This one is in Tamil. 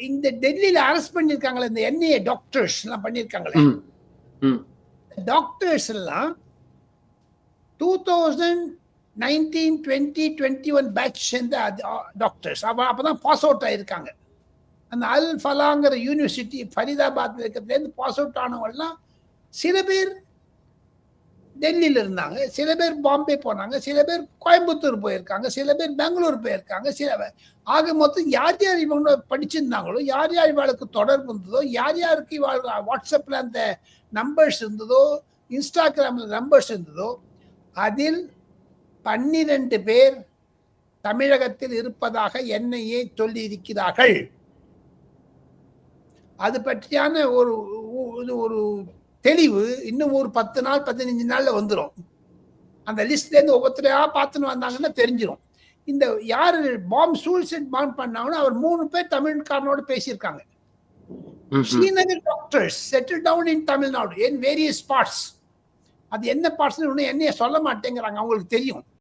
இந்த டெல்லியில அரெஸ்ட் பண்ணிருக்காங்களே இந்த என்ஐஏ டாக்டர்ஸ் எல்லாம் பண்ணிருக்காங்களே, டாக்டர்ஸ் எல்லாம் 2019, 20, 21 பேட்ச் சேர்ந்த டாக்டர்ஸ் அப்பதான் பாஸ் அவுட் ஆயிருக்காங்க. அந்த அல் ஃபலாங்கிற யூனிவர்சிட்டி ஃபரிதாபாத்ல இருக்கிறதுலேருந்து பாஸ் அவுட் ஆனவங்கலாம் சில பேர் டெல்லியில் இருந்தாங்க, சில பேர் பாம்பே போனாங்க, சில பேர் கோயம்புத்தூர் போயிருக்காங்க, சில பேர் பெங்களூர் போயிருக்காங்க. ஆக மொத்தம் யார் யார் இவங்க படிச்சிருந்தாங்களோ, யார் யார் இவாளுக்கு தொடர்பு இருந்ததோ, யார் யாருக்கு இவாள் வாட்ஸ்அப்பில் அந்த நம்பர்ஸ் இருந்ததோ, இன்ஸ்டாகிராமில் நம்பர்ஸ் இருந்ததோ, அதில் 12 பேர் தமிழகத்தில் இருப்பதாக என்ஐஏ சொல்லி இருக்கிறார்கள். அது பற்றியான ஒரு தெளிவு இன்னும் ஒரு 10 நாள் 15 நாள்ல வந்துடும். அந்த லிஸ்ட்ல இருந்து ஒவ்வொருத்தரையா பார்த்துன்னு வந்தாங்கன்னா தெரிஞ்சிடும். இந்த யாரு சூசைட் பாம்பு பண்ணாங்கன்னா அவர் 3 பேர் தமிழ்காரனோட பேசியிருக்காங்க. Srinagar doctors settle down in Tamil Nadu in various parts. அது என்ன பார்ட்ஸ் என்னைய சொல்ல மாட்டேங்கிறாங்க, அவங்களுக்கு தெரியும்.